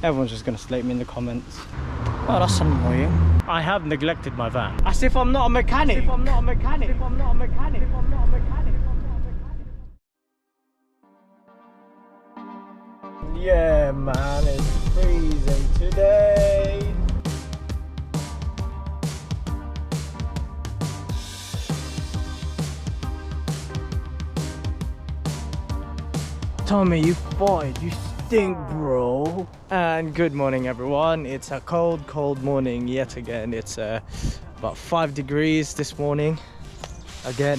Everyone's just gonna slate me in the comments. Oh, that's annoying. I have neglected my van. As if I'm not a mechanic. As if I'm not a mechanic. If I'm not a mechanic. If I'm not a mechanic. If I'm not a mechanic. Yeah, man, it's freezing today. Tommy, you farted. You stink, bro. And good morning, everyone. It's a cold morning yet again. It's about 5 degrees this morning again.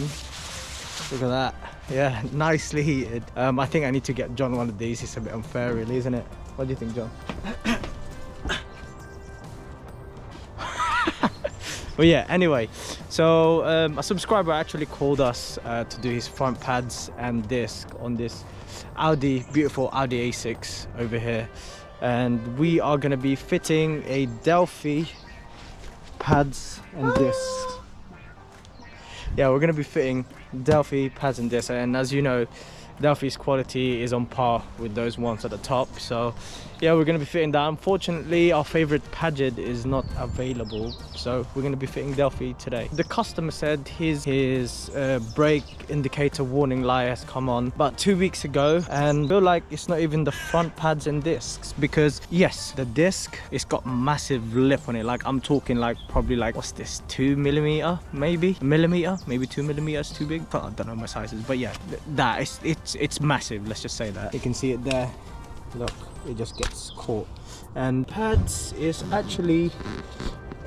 Look at that. Yeah, nicely heated. I think I need to get John one of these. It's a bit unfair, really, isn't it? What do you think, John? But yeah, anyway, so a subscriber actually called us to do his front pads and disc on this beautiful Audi A6 over here, and we are going to be fitting a Delphi pads and discs. Yeah, we're going to be fitting Delphi pads and discs, and as you know, Delphi's quality is on par with those ones at the top. So yeah, we're going to be fitting that. Unfortunately, our favorite Padgett is not available, so we're going to be fitting Delphi today. The customer said his brake indicator warning light has come on about 2 weeks ago, and I feel like it's not even the front pads and discs, because yes, the disc, it's got massive lip on it. Like, I'm talking like probably like, what's this, 2 millimeter, maybe a millimeter, maybe 2 millimeters too big. I don't know my sizes, but yeah, that it's massive, let's just say that. You can see it there. Look, it just gets caught. And pads is actually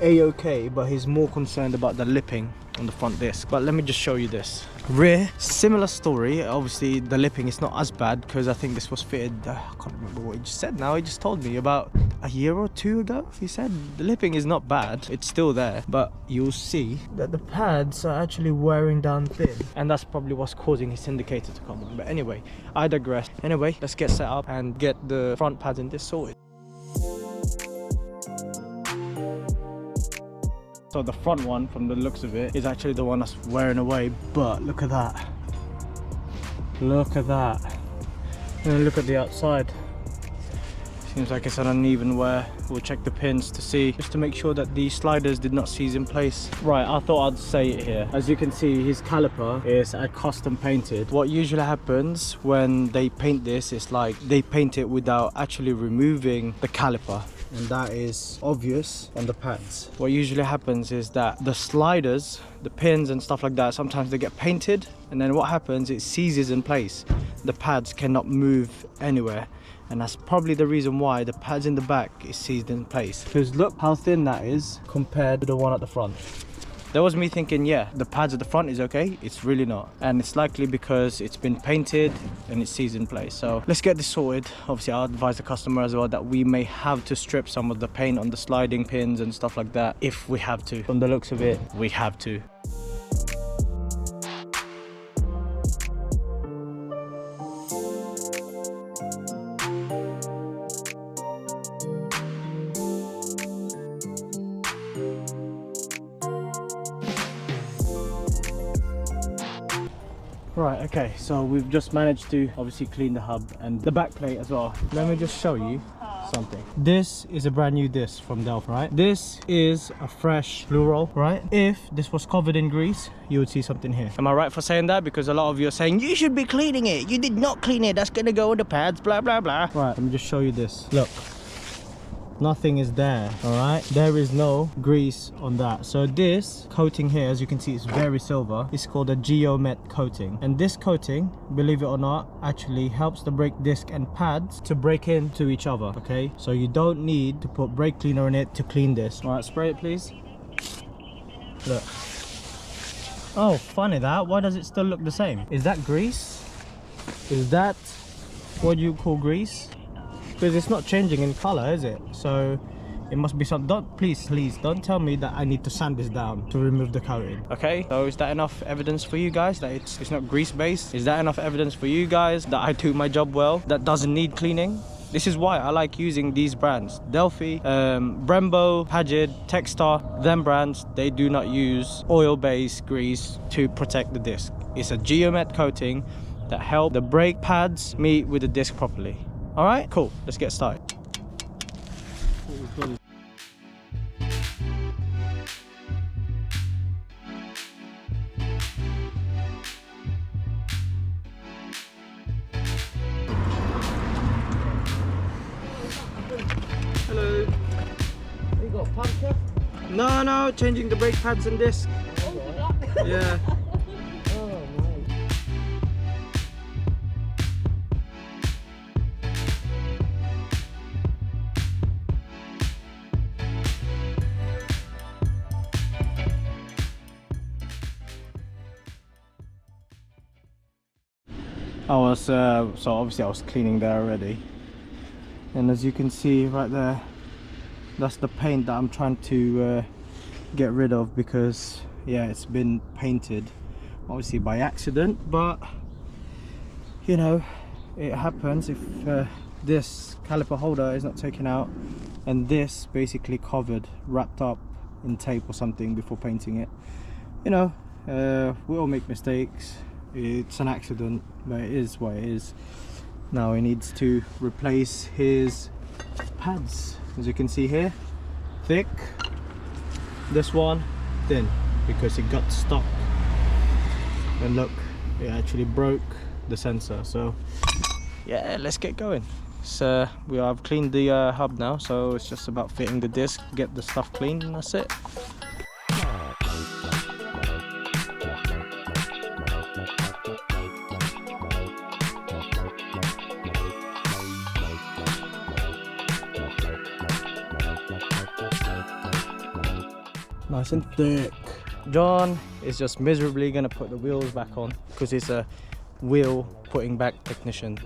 a-okay, but he's more concerned about the lipping on the front disc. But let me just show you this. Rear, similar story. Obviously the lipping is not as bad, because I think this was fitted, I can't remember what he just said now. He just told me about a year or two ago. He said the lipping is not bad, it's still there, but you'll see that the pads are actually wearing down thin, and that's probably what's causing his indicator to come on. But anyway, I digress. Anyway, let's get set up and get the front pads and this sorted. So the front one, from the looks of it, is actually the one that's wearing away, but look at that. Look at that. And then look at the outside. Seems like it's an uneven wear. We'll check the pins to see, just to make sure that the sliders did not seize in place. Right, I thought I'd say it here. As you can see, his caliper is custom painted. What usually happens when they paint this is like they paint it without actually removing the caliper, and that is obvious on the pads. What usually happens is that the sliders, the pins and stuff like that, sometimes they get painted, and then what happens, it seizes in place. The pads cannot move anywhere, and that's probably the reason why the pads in the back is seized in place. Because look how thin that is compared to the one at the front. That was me thinking, yeah, the pads at the front is okay. It's really not, and it's likely because it's been painted and it's seized in place. So let's get this sorted. Obviously, I'll advise the customer as well that we may have to strip some of the paint on the sliding pins and stuff like that if we have to. From the looks of it, we have to. Right, okay, so we've just managed to obviously clean the hub and the back plate as well. Let me just show you something. This is a brand new disc from Delphi, right? This is a fresh blue roll, right? If this was covered in grease, you would see something here. Am I right for saying that? Because a lot of you are saying, you should be cleaning it. You did not clean it. That's gonna go on the pads, blah, blah, blah. Right, let me just show you this. Look. Nothing is there, all right? There is no grease on that. So this coating here, as you can see, is very silver. It's called a geomet coating, and this coating, believe it or not, actually helps the brake disc and pads to break into each other. Okay, so you don't need to put brake cleaner in it to clean this. All right, spray it please. Look. Oh, funny that. Why does it still look the same? Is that grease? Is that what you call grease? Because it's not changing in color, is it? So it must be some. Please don't tell me that I need to sand this down to remove the coating. Okay, so is that enough evidence for you guys that it's not grease based? Is that enough evidence for you guys that I do my job well, that doesn't need cleaning? This is why I like using these brands. Delphi, Brembo, Padgett, Techstar, them brands, they do not use oil-based grease to protect the disc. It's a geomet coating that help the brake pads meet with the disc properly. All right, cool, let's get started. what we've done. Hello. You got a puncture? No, changing the brake pads and disc. Yeah. I was so obviously I was cleaning there already, and as you can see right there, that's the paint that I'm trying to get rid of, because yeah, it's been painted obviously by accident, but you know, it happens if this caliper holder is not taken out and this basically covered, wrapped up in tape or something before painting it. You know, we all make mistakes. It's an accident, but it is what it is. Now he needs to replace his pads, as you can see here, thick, this one thin, because it got stuck, and look, it actually broke the sensor. So yeah, let's get going. So we have cleaned the hub now, so it's just about fitting the disc, get the stuff clean, and that's it. Nice and thick. John is just miserably gonna put the wheels back on because he's a wheel putting back technician.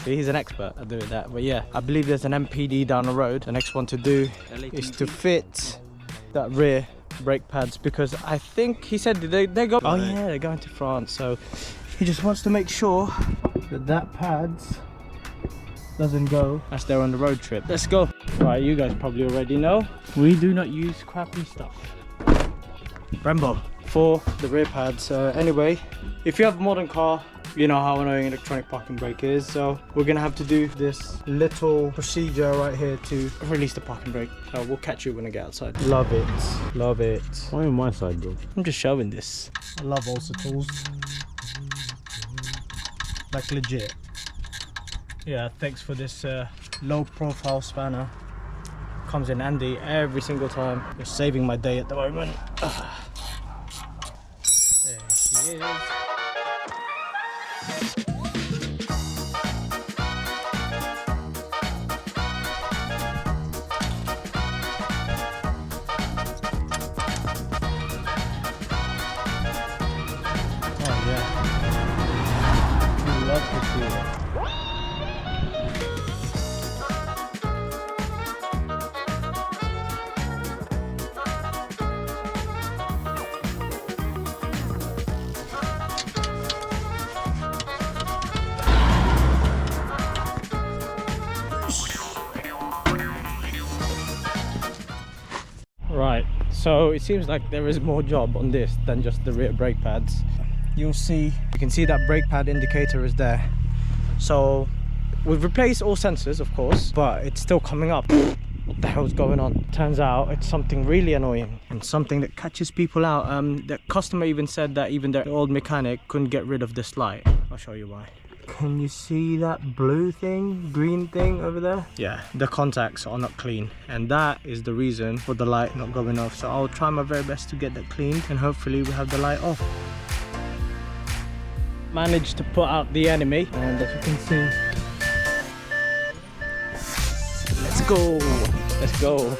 See, he's an expert at doing that. But yeah, I believe there's an MPD down the road. The next one to do is to fit that rear brake pads, because I think he said they go. Oh yeah, they're going to France. So he just wants to make sure that that pads doesn't go as they're on the road trip. Let's go. Right, you guys probably already know, we do not use crappy stuff. Brembo for the rear pads. Anyway, if you have a modern car, you know how annoying electronic parking brake is, so we're gonna have to do this little procedure right here to release the parking brake. So we'll catch you when I get outside. Love it, love it. Why on my side, bro? I'm just showing this. I love Ulcer tools, like legit. Yeah, thanks for this low profile spanner. Comes in handy every single time. It's saving my day at the moment. There she is. Oh yeah. Love to see it. Right, so it seems like there is more job on this than just the rear brake pads. You can see that brake pad indicator is there. So we've replaced all sensors, of course, but it's still coming up. What the hell's going on? Turns out it's something really annoying and something that catches people out. The customer even said that even their old mechanic couldn't get rid of this light. I'll show you why. Can you see that blue thing, green thing over there? Yeah, the contacts are not clean, and that is the reason for the light not going off. So I'll try my very best to get that cleaned, and hopefully we have the light off. Managed to put out the enemy, and as you can see, let's go.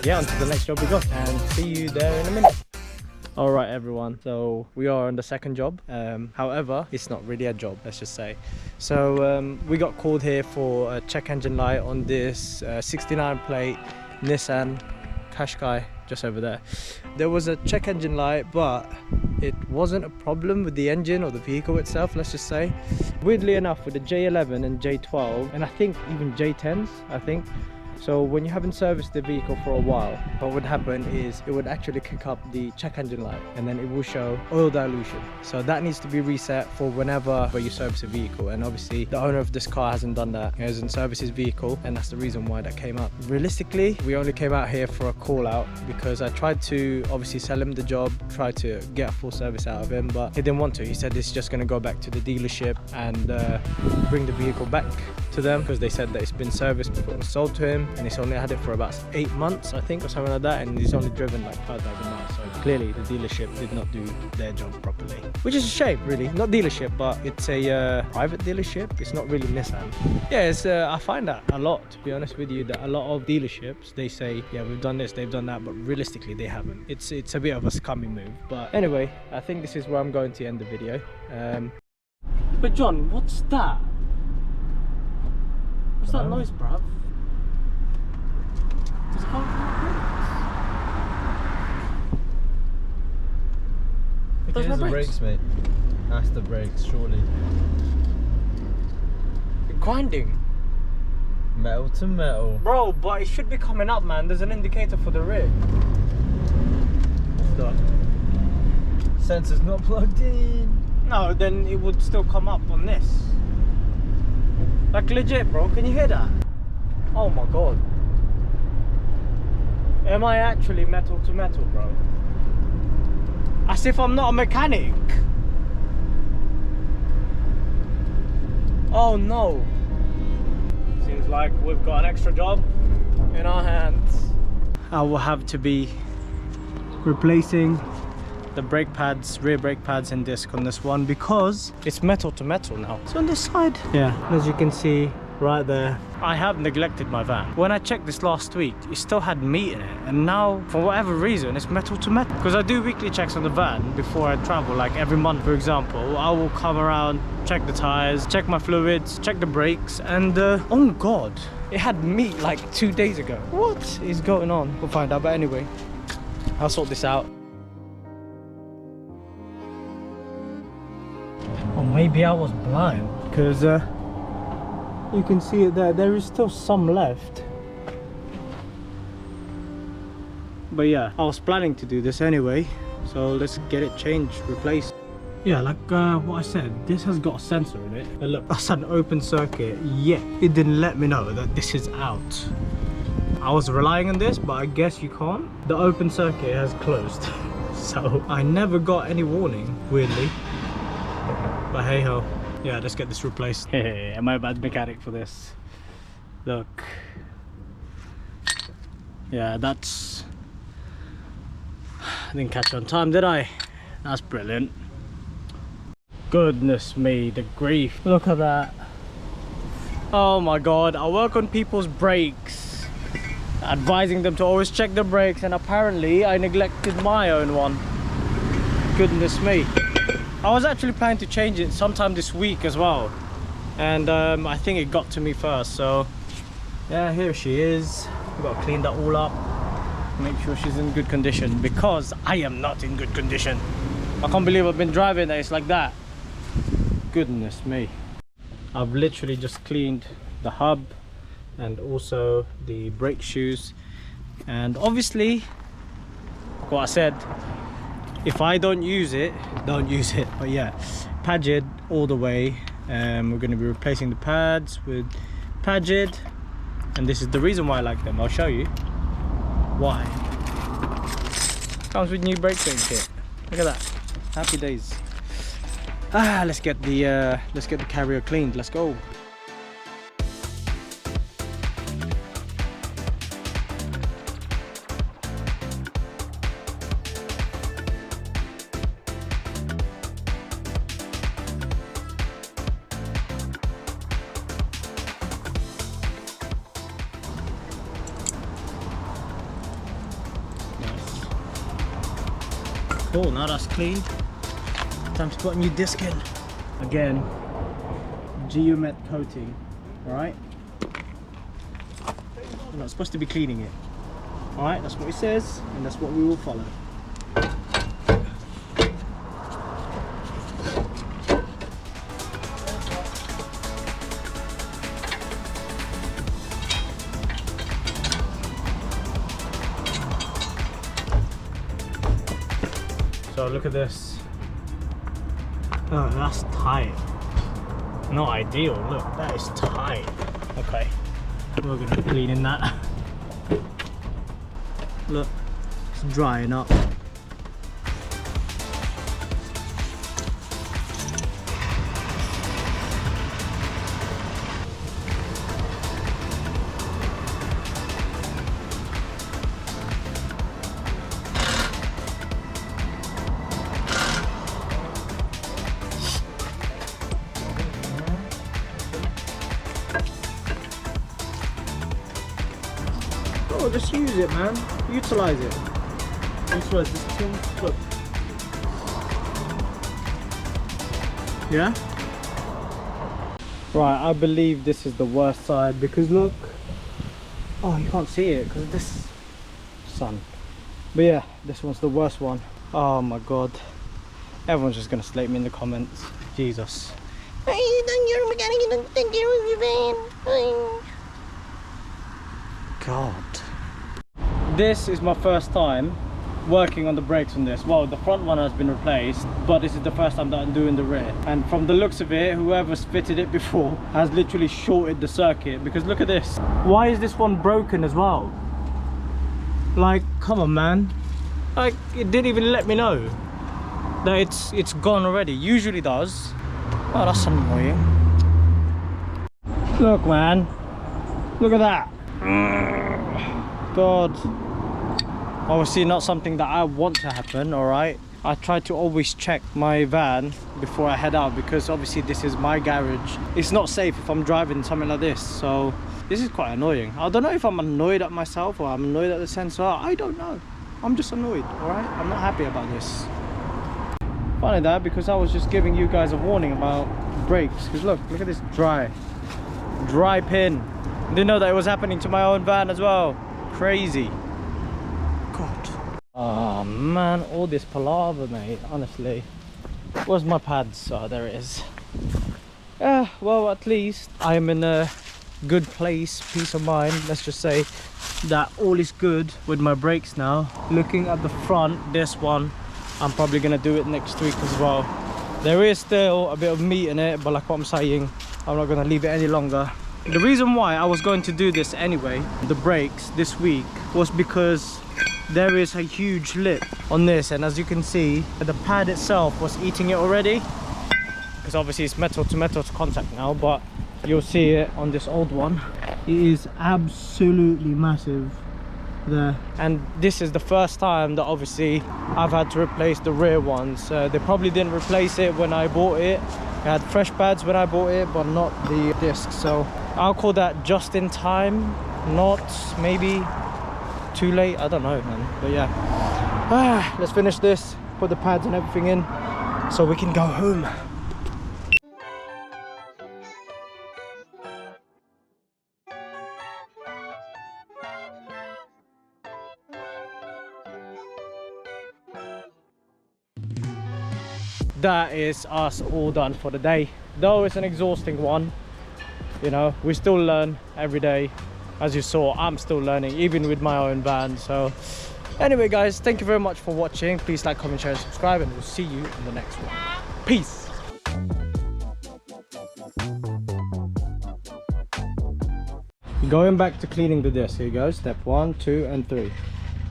Yeah, on to the next job we got, and see you there in a minute. All right, everyone, so we are on the second job. However, it's not really a job, let's just say. So we got called here for a check engine light on this 69 plate Nissan Qashqai just over there. There was a check engine light, but it wasn't a problem with the engine or the vehicle itself, let's just say. Weirdly enough, with the J11 and J12, and I think even J10s, So when you haven't serviced the vehicle for a while, what would happen is it would actually kick up the check engine light, and then it will show oil dilution. So that needs to be reset for whenever you service a vehicle. And obviously the owner of this car hasn't done that. He hasn't serviced his vehicle, and that's the reason why that came up. Realistically, we only came out here for a call out because I tried to obviously sell him the job, tried to get a full service out of him, but he didn't want to. He said it's just going to go back to the dealership and bring the vehicle back to them, because they said that it's been serviced before it was sold to him, and he's only had it for about 8 months, I think, or something like that, and he's only driven like 5,000 miles. So clearly the dealership did not do their job properly, which is a shame, really. Not dealership, but it's a private dealership. It's not really Nissan. Yeah, it's I find that a lot, to be honest with you, that a lot of dealerships, they say, yeah, we've done this, they've done that, but realistically they haven't. It's a bit of a scummy move. But anyway, I think this is where I'm going to end the video. But John, what's that? What's that noise, bruv? Does it come from the brakes? It is the brakes, mate. That's the brakes, surely. You're grinding. Metal to metal. Bro, but it should be coming up, man. There's an indicator for the rear. What's that? Sensor's not plugged in. No, then it would still come up on this. Like legit, bro. Can you hear that? Oh my god. Am I actually metal to metal, bro? As if I'm not a mechanic. Oh no. Seems like we've got an extra job in our hands. I will have to be replacing the brake pads, rear brake pads and disc on this one, because it's metal to metal now. So on this side, yeah, as you can see right there, I have neglected my van. When I checked this last week, it still had meat in it, and now for whatever reason it's metal to metal. Because I do weekly checks on the van before I travel, like every month for example. I will come around, check the tires, check my fluids, check the brakes, and oh god, it had meat like 2 days ago. What is going on? We'll find out. But anyway, I'll sort this out. Or maybe I was blind, because you can see it there. There is still some left. But yeah, I was planning to do this anyway, so let's get it changed, replaced. Yeah, like what I said, this has got a sensor in it. And look, that's an open circuit, yet it didn't let me know that this is out. I was relying on this, but I guess you can't. The open circuit has closed. So I never got any warning, weirdly. But hey ho, yeah, let's get this replaced. Hey, am I a bad mechanic for this? Look. Yeah, that's... I didn't catch on time, did I? That's brilliant. Goodness me, the grief. Look at that. Oh my god, I work on people's brakes, advising them to always check their brakes, and apparently I neglected my own one. Goodness me. I was actually planning to change it sometime this week as well, and I think it got to me first. So yeah, here she is. We've got to clean that all up, make sure she's in good condition, because I am not in good condition. I can't believe I've been driving and it's like that. Goodness me. I've literally just cleaned the hub and also the brake shoes, and obviously what I said, if I don't use it, don't use it. But yeah, Pagid all the way. We're going to be replacing the pads with Pagid, and this is the reason why I like them. I'll show you why. Comes with new brake paint kit. Look at that. Happy days. Let's get the carrier cleaned. Let's go. Cool, now that's cleaned. Time to put a new disc in. Again, geomet coating, alright? We're not supposed to be cleaning it. Alright, that's what it says, and that's what we will follow. So look at this. Oh, that's tight. Not ideal. Look, that is tight. Okay, we're gonna be cleaning that. Look, it's drying up. Oh, just use it, man. Utilize it. Utilize this thing. Look. Yeah? Right, I believe this is the worst side because look. Oh, you can't see it because of this sun. But yeah, this one's the worst one. Oh my god. Everyone's just gonna slate me in the comments. Jesus. God. This is my first time working on the brakes on this. Well, the front one has been replaced, but this is the first time that I'm doing the rear. And from the looks of it, whoever's fitted it before has literally shorted the circuit, because look at this. Why is this one broken as well? Like, come on, man. Like, it didn't even let me know that it's gone already. Usually does. Oh, that's annoying. Look, man. Look at that. God. Obviously not something that I want to happen, alright? I try to always check my van before I head out, because obviously this is my garage. It's not safe if I'm driving something like this, so this is quite annoying. I don't know if I'm annoyed at myself or I'm annoyed at the sensor. I don't know. I'm just annoyed, alright? I'm not happy about this. Funny that, because I was just giving you guys a warning about brakes. Because look at this dry pin. Didn't know that it was happening to my own van as well. Crazy. God. Oh man, all this palaver, mate, honestly. Where's my pads? Oh, there it is. Well, at least I'm in a good place, peace of mind. Let's just say that all is good with my brakes now. Looking at the front, this one, I'm probably gonna do it next week as well. There is still a bit of meat in it, but like what I'm saying, I'm not gonna leave it any longer. The reason why I was going to do this anyway, the brakes this week, was because there is a huge lip on this, and as you can see, the pad itself was eating it already, because obviously it's metal to metal to contact now, but you'll see it on this old one. It is absolutely massive there, and this is the first time that obviously I've had to replace the rear ones. They probably didn't replace it when I bought it. I had fresh pads when I bought it, but not the discs, so I'll call that just in time, not maybe too late. I don't know, man, but yeah. Let's finish this, put the pads and everything in so we can go home. That is us all done for the day. Though it's an exhausting one, you know, we still learn every day. As you saw, I'm still learning, even with my own van. So anyway guys, thank you very much for watching. Please like, comment, share and subscribe, and we'll see you in the next one. Peace. Going back to cleaning the disc, here you go. Step 1, 2 and 3.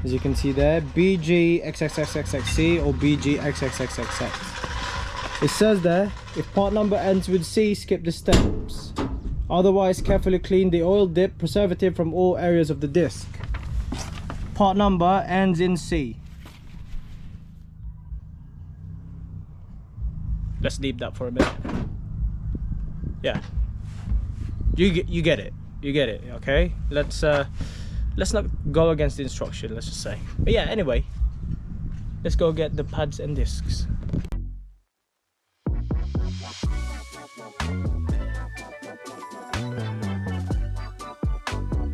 As you can see there, BGXXXXC or BGXXXXX. It says there, if part number ends with C, skip the steps. Otherwise, carefully clean the oil dip preservative from all areas of the disc. Part number ends in C. Let's leave that for a minute. Yeah. You get it. You get it, okay? Let's not go against the instruction, let's just say. But yeah, anyway, let's go get the pads and discs.